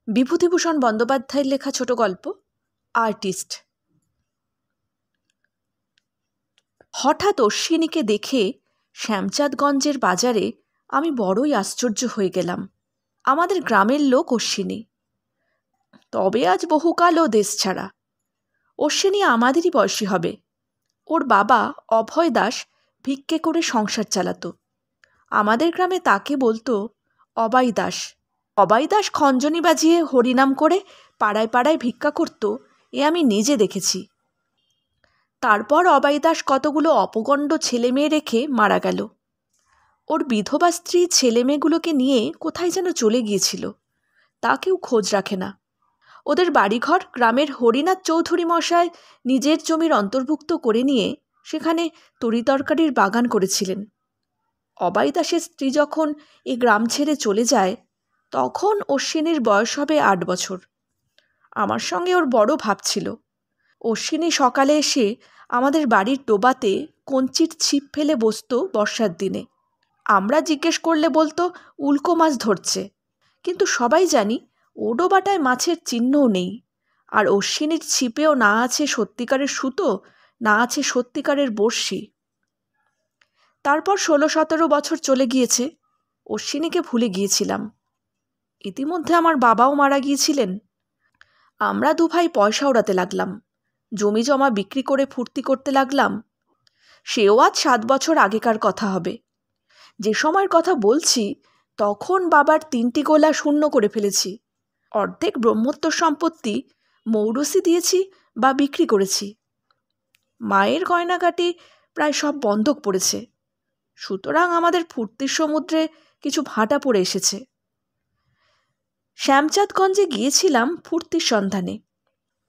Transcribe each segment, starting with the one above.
বিভূতিভূষণ বন্দ্যোপাধ্যায়ের লেখা ছোট গল্প আর্টিস্ট। হঠাৎ অশ্বিনীকে দেখে শ্যামচাঁদগঞ্জের বাজারে আমি বড়ই আশ্চর্য হয়ে গেলাম। আমাদের গ্রামের লোক অশ্বিনী, তবে আজ বহুকাল ও দেশ ছাড়া। অশ্বিনী আমাদেরই বয়সী হবে। ওর বাবা অভয় দাস ভিক্ষে করে সংসার চালাতো। আমাদের গ্রামে তাকে বলতো অবাই দাস। অবাই দাস খঞ্জনি বাজিয়ে হরিনাম করে পাড়ায় পাড়ায় ভিক্ষা করত, এ আমি নিজে দেখেছি। তারপর অবাই দাস কতগুলো অপগণ্ড ছেলেমেয়ে রেখে মারা গেল। ওর বিধবা স্ত্রী ছেলেমেয়েগুলোকে নিয়ে কোথায় যেন চলে গিয়েছিল, তা কেউ খোঁজ রাখে না। ওদের বাড়িঘর গ্রামের হরিনাথ চৌধুরী মশাই নিজের জমির অন্তর্ভুক্ত করে নিয়ে সেখানে তরিতরকারির বাগান করেছিলেন। অবাই দাসের স্ত্রী যখন এই গ্রাম ছেড়ে চলে যায়, তখন অশ্বিনীর বয়স হবে 8 বছর। আমার সঙ্গে ওর বড় ভাব ছিল। অশ্বিনী সকালে এসে আমাদের বাড়ির ডোবাতে কঞ্চির ছিপ ফেলে বসত বর্ষার দিনে। আমরা জিজ্ঞেস করলে বলতো উল্কো মাছ ধরছে, কিন্তু সবাই জানি ও ডোবাটায় মাছের চিহ্নও নেই। আর অশ্বিনীর ছিপেও না আছে সত্যিকারের সুতো, না আছে সত্যিকারের বড়শি। তারপর 16-17 বছর চলে গিয়েছে, অশ্বিনীকে ভুলে গিয়েছিলাম। ইতিমধ্যে আমার বাবাও মারা গিয়েছিলেন। আমরা দুভাই পয়সা ওড়াতে লাগলাম, জমি জমা বিক্রি করে ফুর্তি করতে লাগলাম। সেও আজ 7 বছর আগেকার কথা হবে। যে সময়ের কথা বলছি, তখন বাবার 3টি গোলা শূন্য করে ফেলেছি। অর্ধেক ব্রহ্মোত্তর সম্পত্তি মৌরসি দিয়েছি বা বিক্রি করেছি। মায়ের গয়নাগাটি প্রায় সব বন্ধক পড়েছে। সুতরাং আমাদের ফুর্তির সমুদ্রে কিছু ভাটা পড়ে এসেছে। শ্যামচাঁদগঞ্জে গিয়েছিলাম ফুর্তির সন্ধানে।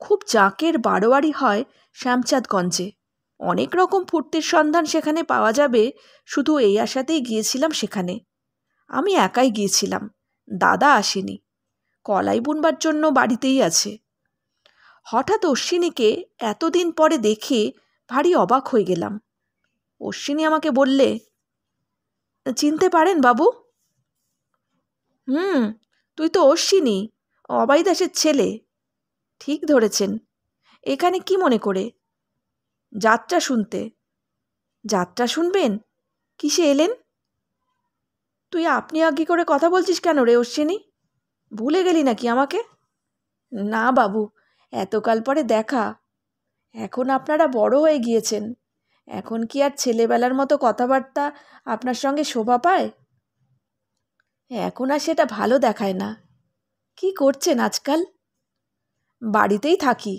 খুব জাঁকের বারোয়ারি হয় শ্যামচাঁদগঞ্জে। অনেক রকম ফুর্তির সন্ধান সেখানে পাওয়া যাবে, শুধু এই আশাতেই গিয়েছিলাম সেখানে। আমি একাই গিয়েছিলাম, দাদা আসেনি, কলাই বুনবার জন্য বাড়িতেই আছে। হঠাৎ অশ্বিনীকে এতদিন পরে দেখে ভারী অবাক হয়ে গেলাম। অশ্বিনী আমাকে বললে, চিনতে পারেন বাবু? তুই তো অশ্বিনী, অবাই দাসের ছেলে। ঠিক ধরেছেন। এখানে কি মনে করে? যাত্রা শুনতে। যাত্রা শুনবেন? কিসে এলেন? তুই আপনি আজ্ঞে করে কথা বলছিস কেন রে অশ্বিনী? ভুলে গেলি নাকি আমাকে? না বাবু, এতকাল পরে দেখা। এখন আপনারা বড় হয়ে গিয়েছেন, এখন কি আর ছেলেবেলার মতো কথাবার্তা আপনার সঙ্গে শোভা পায়? এখন আর সেটা ভালো দেখায় না। কি করছেন আজকাল? বাড়িতেই থাকি।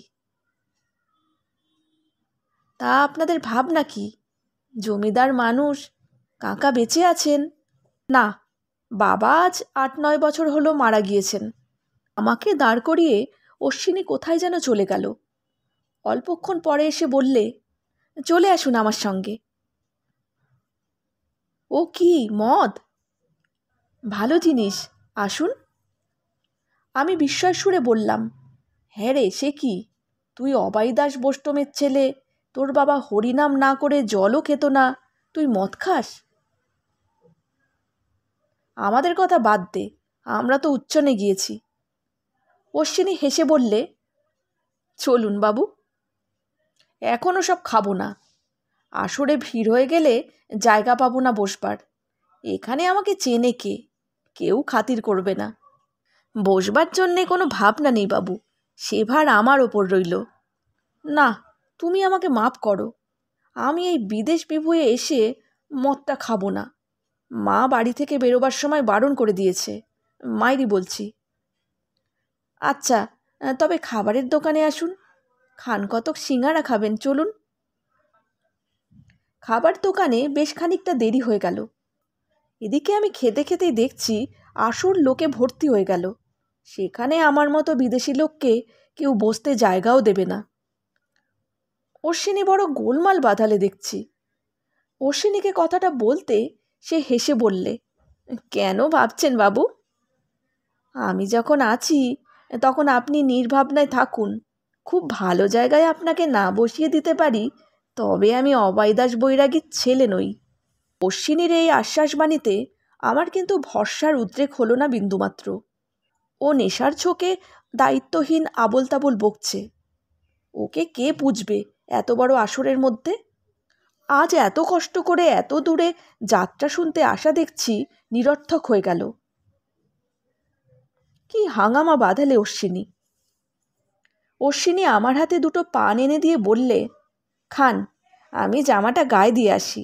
তা আপনাদের ভাবনা কি? জমিদার মানুষ, কাকা বেঁচে আছেন? না, বাবা আজ 8-9 বছর হলো মারা গিয়েছেন। আমাকে দাঁড় করিয়ে অশ্বিনী কোথায় যেন চলে গেল। অল্পক্ষণ পরে এসে বললে, চলে আসুন আমার সঙ্গে। ও কি, মদ? ভালো জিনিস, আসুন। আমি বিস্ময় সুরে বললাম, হ্যাঁ রে, সে কি? তুই অবাই দাস বোষ্টমের ছেলে, তোর বাবা হরিনাম না করে জলও খেত না, তুই মদ খাস? আমাদের কথা বাদ দে, আমরা তো উচ্চনে গিয়েছি। অশ্বিনী হেসে বললে, চলুন বাবু। এখনও সব খাবো না। আসরে ভিড় হয়ে গেলে জায়গা পাবো না বসবার। এখানে আমাকে চেনে কে? কেউ খাতির করবে না। বসবার জন্যে কোনো ভাবনা নেই বাবু, সে ভার আমার ওপর রইল। না, তুমি আমাকে মাপ করো। আমি এই বিদেশ বিভুঁয়ে এসে মদটা খাবো না। মা বাড়ি থেকে বেরোবার সময় বারণ করে দিয়েছে। মাইরি বলছি। আচ্ছা, তবে খাবারের দোকানে আসুন, খান কতক সিঙাড়া খাবেন, চলুন। খাবার দোকানে বেশ খানিকটা দেরি হয়ে গেল। এদিকে আমি খেতে খেতেই দেখছি আসর লোকে ভর্তি হয়ে গেল। সেখানে আমার মতো বিদেশি লোককে কেউ বসতে জায়গাও দেবে না। অশ্বিনী বড় গোলমাল বাঁধালে দেখছি। অশ্বিনীকে কথাটা বলতে সে হেসে বললে, কেন ভাবছেন বাবু? আমি যখন আছি তখন আপনি নির্ভাবনায় থাকুন। খুব ভালো জায়গায় আপনাকে না বসিয়ে দিতে পারি, তবে আমি অবাই দাস বৈরাগীর ছেলে নই। অশ্বিনীর এই আশ্বাসবাণীতে আমার কিন্তু ভরসার উদ্রেক হলো না বিন্দুমাত্র। ও নেশার ঝোঁকে দায়িত্বহীন আবোল তাবোল বকছে। ওকে কে বুঝবে এত বড় আসরের মধ্যে? আজ এত কষ্ট করে এত দূরে যাত্রা শুনতে আসা দেখছি নিরর্থক হয়ে গেল। কি হাঙ্গামা বাঁধালে অশ্বিনী। অশ্বিনী আমার হাতে দুটো পান এনে দিয়ে বললে, খান, আমি জামাটা গায়ে দিয়ে আসি।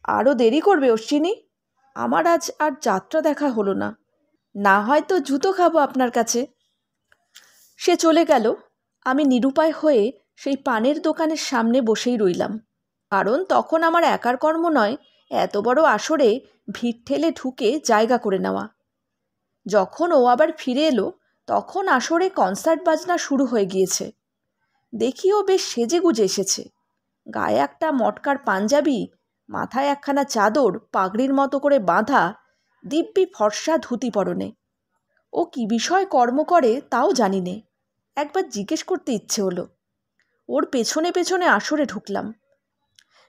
আরও দেরি করবে অশ্বিনী? আমার আজ আর যাত্রা দেখা হলো না, না হয়তো জুতো খাবো আপনার কাছে। সে চলে গেল। আমি নিরুপায় হয়ে সেই পানের দোকানের সামনে বসেই রইলাম। কারণ তখন আমার একার কর্ম নয় এত বড় আসরে ভিড় ঠেলে ঢুকে জায়গা করে নেওয়া। যখন ও আবার ফিরে এলো তখন আসরে কনসার্ট বাজনা শুরু হয়ে গিয়েছে। দেখি ও বেশ সেজে গুজে এসেছে। গায়ে একটা মটকার পাঞ্জাবি, মাথায় একখানা চাদর পাগড়ির মতো করে বাঁধা, দিব্যি ফর্সা ধুতি পরনে। ও কি বিষয় কর্ম করে তাও জানি নে। একবার জিজ্ঞেস করতে ইচ্ছে হলো। ওর পেছনে পেছনে আসরে ঢুকলাম।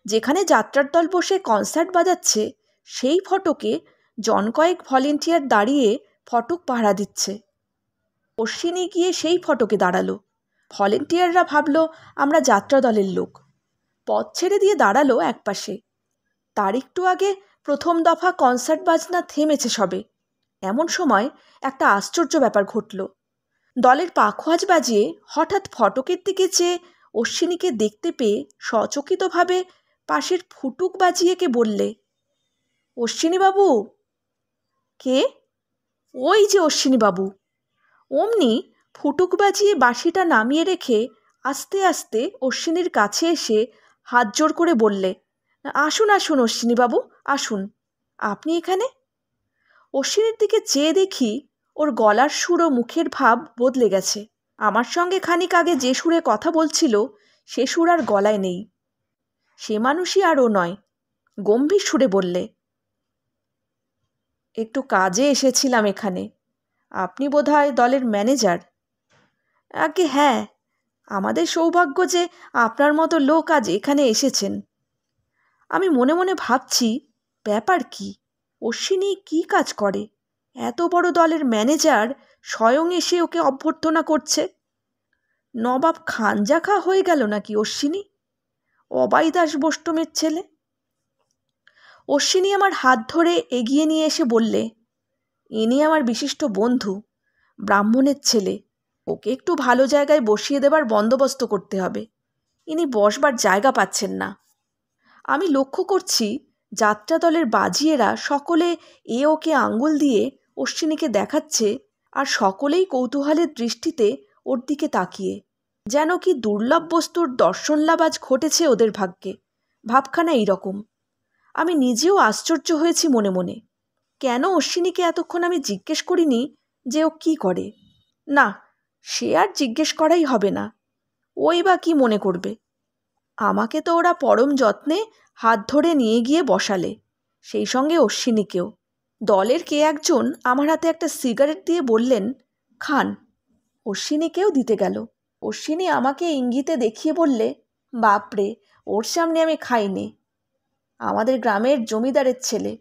যেখানে যাত্রার দল বসে কনসার্ট বাজাচ্ছে সেই ফটকে জন কয়েক ভলেন্টিয়ার দাঁড়িয়ে ফটক পাহারা দিচ্ছে। অশ্বিনী গিয়ে সেই ফটকে দাঁড়ালো। ভলেন্টিয়াররা ভাবলো আমরা যাত্রা দলের লোক। পথ ছেড়ে দিয়ে দাঁড়ালো একপাশে। তার একটু আগে প্রথম দফা কনসার্ট বাজনা থেমেছে সবে। এমন সময় একটা আশ্চর্য ব্যাপার ঘটল। দলের পাখোয়াজ বাজিয়ে হঠাৎ ফটকের দিকে চেয়ে অশ্বিনীকে দেখতে পেয়ে সচকিতভাবে পাশের ফুটুক বাজিয়েকে বললে, অশ্বিনীবাবু। কে? ওই যে অশ্বিনীবাবু। অমনি ফুটুক বাজিয়ে বাঁশিটা নামিয়ে রেখে আস্তে আস্তে অশ্বিনীর কাছে এসে হাত জোড় করে বললে, আসুন আসুন অশ্বিনীবাবু, আসুন। আপনি এখানে? অশ্বিনীর দিকে চেয়ে দেখি ওর গলার সুর ও মুখের ভাব বদলে গেছে। আমার সঙ্গে খানিক আগে যে সুরে কথা বলছিল সে সুর আর গলায় নেই। সে মানুষই আর ও নয়। গম্ভীর সুরে বললে, একটু কাজে এসেছিলাম এখানে। আপনি বোধহয় দলের ম্যানেজার? আগে হ্যাঁ, আমাদের সৌভাগ্য যে আপনার মতো লোক আজ এখানে এসেছেন। আমি মনে মনে ভাবছি, ব্যাপার কি? অশ্বিনী কি কাজ করে? এত বড় দলের ম্যানেজার স্বয়ং এসে ওকে অভ্যর্থনা করছে। নবাব খানজাখা হয়ে গেল নাকি অশ্বিনী? অবাইদাস বোষ্টমের ছেলে। অশ্বিনী আমার হাত ধরে এগিয়ে নিয়ে এসে বললে, ইনি আমার বিশিষ্ট বন্ধু, ব্রাহ্মণের ছেলে। ওকে একটু ভালো জায়গায় বসিয়ে দেবার বন্দোবস্ত করতে হবে। ইনি বসবার জায়গা পাচ্ছেন না। আমি লক্ষ্য করছি যাত্রা দলের বাজিয়েরা সকলে ওকে আঙ্গুল দিয়ে অশ্বিনীকে দেখাচ্ছে, আর সকলেই কৌতূহলের দৃষ্টিতে ওর দিকে তাকিয়ে, যেন কি দুর্লভ বস্তুর দর্শন লাভ আজ ঘটেছে ওদের ভাগ্যে। ভাবখানা এইরকম। আমি নিজেও আশ্চর্য হয়েছি মনে মনে। কেন অশ্বিনীকে এতক্ষণ আমি জিজ্ঞেস করিনি যে ও কী করে? না, সে আর জিজ্ঞেস করাই হবে না। ওই বা কী মনে করবে? আমাকে তো ওরা পরম যত্নে হাত ধরে নিয়ে গিয়ে বসালে, সেই সঙ্গে অশ্বিনীকেও। দলের কে একজন আমার হাতে একটা সিগারেট দিয়ে বললেন, খান। অশ্বিনীকেও দিতে গেল। অশ্বিনী আমাকে ইঙ্গিতে দেখিয়ে বললে, বাপরে, ওর সামনে আমি খাইনি। আমাদের গ্রামের জমিদারের ছেলে।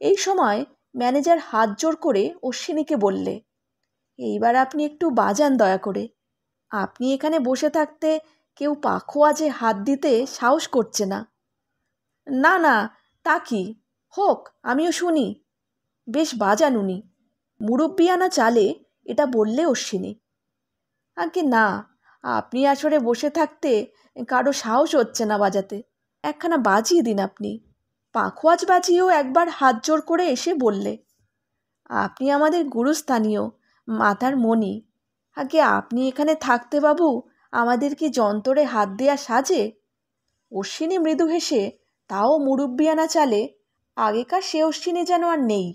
এই সময় ম্যানেজার হাত জোড় করে অশ্বিনীকে বললে, এইবার আপনি একটু বাজান দয়া করে। আপনি এখানে বসে থাকতে কেউ পাখোয়াজে হাত দিতে সাহস করছে না। না না, তা কি, হোক, আমিও শুনি। বেশ বাজান উনি। মুরব্বিয়ানা চালে এটা বললে অশ্বিনী। আগে না, আপনি আসরে বসে থাকতে কারো সাহস হচ্ছে না বাজাতে। একখানা বাজিয়ে দিন আপনি। পাখোয়াজ বাজিয়েও একবার হাত জোড় করে এসে বললে, আপনি আমাদের গুরুস্থানীয়, মাতার মণি। আগে আপনি এখানে থাকতে বাবু আমাদের কি যন্তরে হাত দেয়া সাজে? অশ্বিনী মৃদু হেসে, তাও মুরব্বিয়ানা চালে আগেকার সে অশ্বিনী যেন আর নেই,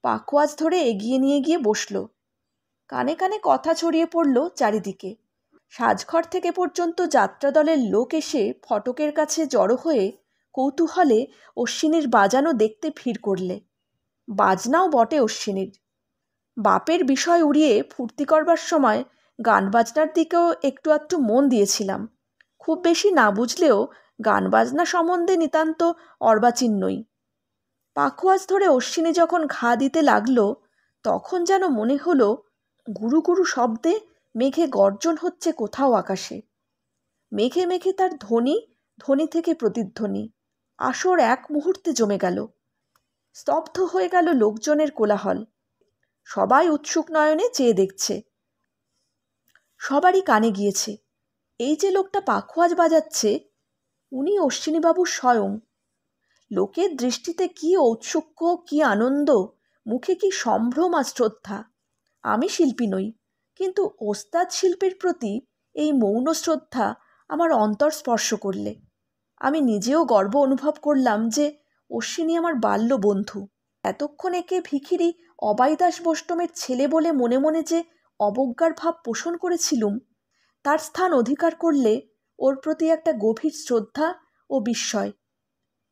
পাখোয়াজ ধরে এগিয়ে নিয়ে গিয়ে বসল। কানে কানে কথা ছড়িয়ে পড়ল চারিদিকে। সাজঘর থেকে পর্যন্ত যাত্রা দলের লোক এসে ফটকের কাছে জড়ো হয়ে কৌতূহলে অশ্বিনীর বাজানো দেখতে ভিড় করলে। বাজনাও বটে অশ্বিনীর। বাপের বিষয় উড়িয়ে ফুর্তি করবার সময় গান বাজনার দিকেও একটু আধটু মন দিয়েছিলাম। খুব বেশি না বুঝলেও গান বাজনা সম্বন্ধে নিতান্ত অর্বাচীন নই। পাখোয়াজ ধরে অশ্বিনী যখন ঘা দিতে লাগলো তখন যেন মনে হলো গুরু গুরু শব্দে মেঘে গর্জন হচ্ছে কোথাও আকাশে। মেঘে মেঘে তার ধ্বনি, ধ্বনি থেকে প্রতিধ্বনি। আসর এক মুহূর্তে জমে গেল। স্তব্ধ হয়ে গেল লোকজনের কোলাহল। সবাই উৎসুক নয়নে চেয়ে দেখছে। সবারই কানে গিয়েছে, এই যে লোকটা পাখোয়াজ বাজাচ্ছে, উনি অশ্বিনীবাবু স্বয়ং। লোকের দৃষ্টিতে কি ঔৎসুক্য, কি আনন্দ, মুখে কি সম্ভ্রম আর শ্রদ্ধা। আমি শিল্পী নই, কিন্তু ওস্তাদ শিল্পীর প্রতি এই মৌন শ্রদ্ধা আমার অন্তর স্পর্শ করলে আমি নিজেও গর্ব অনুভব করলাম যে অশ্বিনী আমার বাল্য বন্ধু। এতক্ষণ একে ভিখিরি অবাইদাস বোষ্টমের ছেলে বলে মনে মনে যে অবজ্ঞার ভাব পোষণ করেছিলুম, তার স্থান অধিকার করলে ওর প্রতি একটা গভীর শ্রদ্ধা ও বিস্ময়।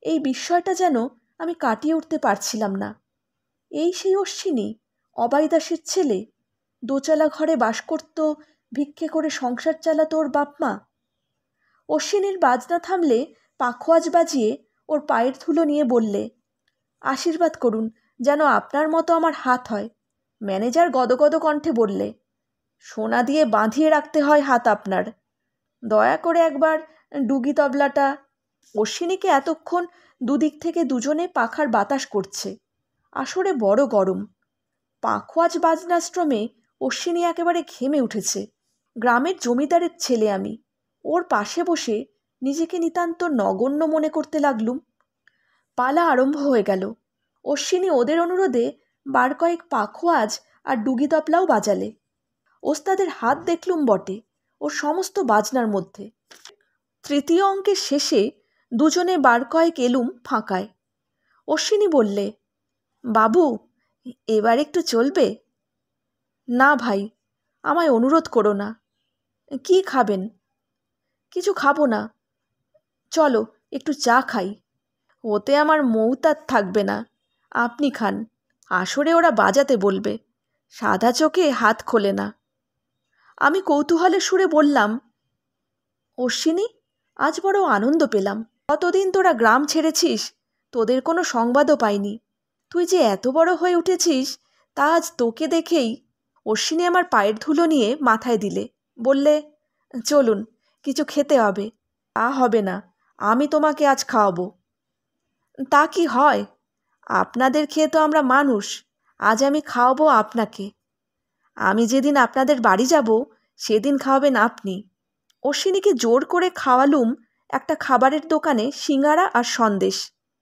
এই বিস্ময়টা যেন আমি কাটিয়ে উঠতে পারছিলাম না। এই সেই অশ্বিনী, অবাইদাসের ছেলে, দোচালা ঘরে বাস করত, ভিক্ষে করে সংসার চালাতো ওর বাপমা। অশ্বিনীর বাজনা থামলে পাখোয়াজ বাজিয়ে ওর পায়ের ধুলো নিয়ে বললে, আশীর্বাদ করুন যেন আপনার মতো আমার হাত হয়। ম্যানেজার গদগদ কণ্ঠে বললে, সোনা দিয়ে বাঁধিয়ে রাখতে হয় হাত আপনার। দয়া করে একবার ডুগি তবলাটা। অশ্বিনীকে এতক্ষণ দুদিক থেকে দুজনে পাখার বাতাস করছে। আসরে বড় গরম। পাখোয়াজ বাজনাশ্রমে অশ্বিনী একেবারে ঘেমে উঠেছে। গ্রামের জমিদারের ছেলে আমি। ওর পাশে বসে নিজেকে নিতান্ত নগণ্য মনে করতে লাগলুম। পালা আরম্ভ হয়ে গেল। অশ্বিনী ওদের অনুরোধে বার কয়েক পাখোয়াজ আর ডুগি তবলাও বাজালে। ওস্তাদের হাত দেখলুম বটে ওর সমস্ত বাজনার মধ্যে। তৃতীয় অঙ্কের শেষে দুজনে বার কয়েক এলুম ফাঁকায়। অশ্বিনী বললে, বাবু, এবার একটু চলবে? না ভাই, আমায় অনুরোধ করো না। কি খাবেন? কিছু খাবো না, চলো একটু চা খাই। ওতে আমার মৌতাত থাকবে না, আপনি খান। আসরে ওরা বাজাতে বলবে, সাদা চোখে হাত খোলে না। আমি কৌতূহলের সুরে বললাম, অশ্বিনী, আজ বড় আনন্দ পেলাম। কতদিন তোরা গ্রাম ছেড়েছিস, তোদের কোনো সংবাদও পাইনি। তুই যে এত বড় হয়ে উঠেছিস তা আজ তোকে দেখেই। অশ্বিনী আমার পায়ের ধুলো নিয়ে মাথায় দিলে, বললে, চলুন কিছু খেতে হবে। তা হবে না, আমি তোমাকে আজ খাওয়াবো। তা কি হয়? আপনাদের খেয়ে তো আমরা মানুষ। আজ আমি খাওয়াবো আপনাকে। আমি যেদিন আপনাদের বাড়ি যাব সেদিন খাওয়াবেন আপনি। অশ্বিনীকে জোর করে খাওয়ালুম একটা খাবারের দোকানে সিঙ্গারা আর সন্দেশ।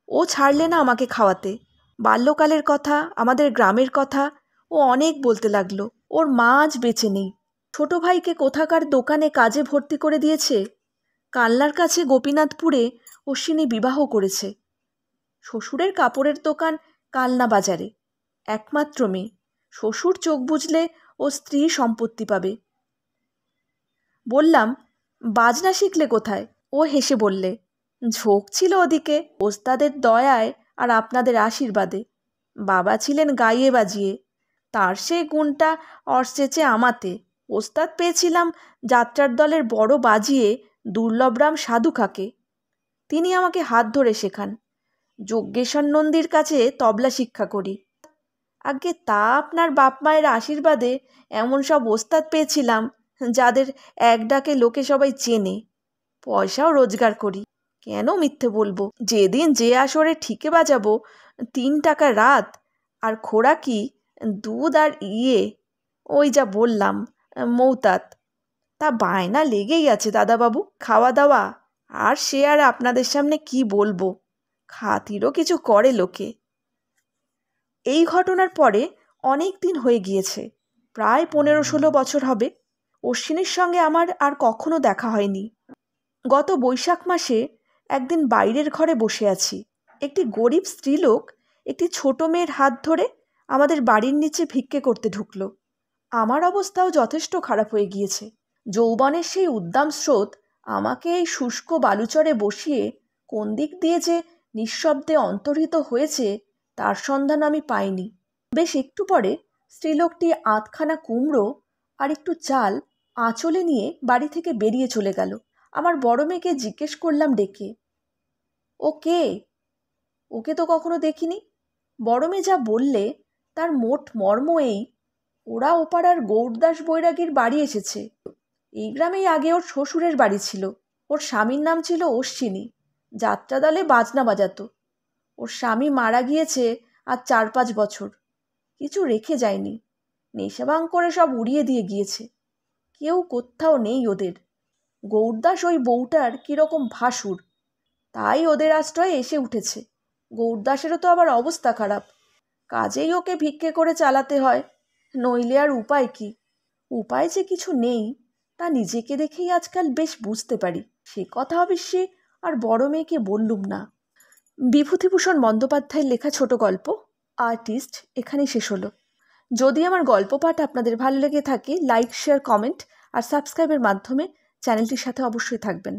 ও ছাড়লে না আমাকে খাওয়াতে। বাল্যকালের কথা, আমাদের গ্রামের কথা ও অনেক বলতে লাগলো। ওর মা আজ বেঁচে নেই। ছোট ভাইকে কোথাকার দোকানে কাজে ভর্তি করে দিয়েছে। কালনার কাছে গোপীনাথপুরে অশ্বিনী বিবাহ করেছে। শ্বশুরের কাপড়ের দোকান কালনা বাজারে। একমাত্র মেয়ে। শ্বশুর চোখ বুঝলে ও স্ত্রী সম্পত্তি পাবে। বললাম, বাজনা শিখলে কোথায়? ও হেসে বললে, ঝোঁক ছিল ওদিকে, ওস্তাদের দয়ায় আর আপনাদের আশীর্বাদে। বাবা ছিলেন গাইয়ে বাজিয়ে, তার সে গুণটা অর্চেচে আমাতে। ওস্তাদ পেয়েছিলাম যাত্রার দলের বড় বাজিয়ে দুর্লভরাম সাধু কাকে। তিনি আমাকে হাত ধরে শেখান। যজ্ঞেশ্বর নন্দীর কাছে তবলা শিক্ষা করি। আগে তা আপনার বাপ মায়ের আশীর্বাদে এমন সব ওস্তাদ পেয়েছিলাম যাদের এক ডাকে লোকে সবাই চেনে। পয়সাও রোজগার করি। কেন মিথ্যে বলবো? যেদিন যে আসরে ঠিকে বাজাবো 3 টাকা রাত, আর খোরাকি দুধ আর ওই যা বললাম মৌতাত, তা বায়না লেগেই আছে দাদাবাবু। খাওয়া দাওয়া আর সে আর আপনাদের সামনে কি বলবো, খাতিরও কিছু করে লোকে। এই ঘটনার পরে অনেক দিন হয়ে গিয়েছে, প্রায় 15-16 বছর হবে। অশ্বিনীর সঙ্গে আমার আর কখনো দেখা হয়নি। গত বৈশাখ মাসে একদিন বাইরের ঘরে বসে আছি। একটি গরিব স্ত্রীলোক একটি ছোট মেয়ের হাত ধরে আমাদের বাড়ির নিচে ভিক্ষে করতে ঢুকলো। আমার অবস্থাও যথেষ্ট খারাপ হয়ে গিয়েছে। যৌবনের সেই উদ্দাম স্রোত আমাকে এই শুষ্ক বালুচরে বসিয়ে কোন দিক দিয়ে যে নিঃশব্দে অন্তর্হিত হয়েছে তার সন্ধান আমি পাইনি। বেশ একটু পরে স্ত্রীলোকটি আধখানা কুমড়ো আর একটু চাল আঁচলে নিয়ে বাড়ি থেকে বেরিয়ে চলে গেল। আমার বড় মেয়েকে জিজ্ঞেস করলাম ডেকে, ও কে? ওকে তো কখনো দেখিনি। বড় মেয়ে যা বললে তার মোট মর্ম এই, ওরা ওপাড়ার গৌরদাস বৈরাগীর বাড়ি এসেছে। এই গ্রামেই আগে ওর শ্বশুরের বাড়ি ছিল। ওর স্বামীর নাম ছিল অশ্বিনী, যাত্রাদলে বাজনা বাজাতো। ওর স্বামী মারা গিয়েছে আজ 4-5 বছর, কিছু রেখে যায়নি, নেশাভাং করে সব উড়িয়ে দিয়ে গিয়েছে। কেউ কোথাও নেই ওদের। গৌরদাস ওই বউটার কীরকম ভাসুর, তাই ওদের আশ্রয়ে এসে উঠেছে। গৌরদাসেরও তো আবার অবস্থা খারাপ, কাজেই ওকে ভিক্ষে করে চালাতে হয়, নইলে আর উপায় কি? উপায় যে কিছু নেই তা নিজেকে দেখেই আজকাল বেশ বুঝতে পারি। সে কথা অবশ্যই আর বড় মেয়েকে বললুম না। বিভূতিভূষণ বন্দ্যোপাধ্যায়ের লেখা ছোট গল্প আর্টিস্ট এখানেই শেষ হলো। যদি আমার গল্প পাঠ আপনাদের ভালো লেগে থাকে, লাইক, শেয়ার, কমেন্ট আর সাবস্ক্রাইবের মাধ্যমে চ্যানেলটির সাথে অবশ্যই থাকবেন।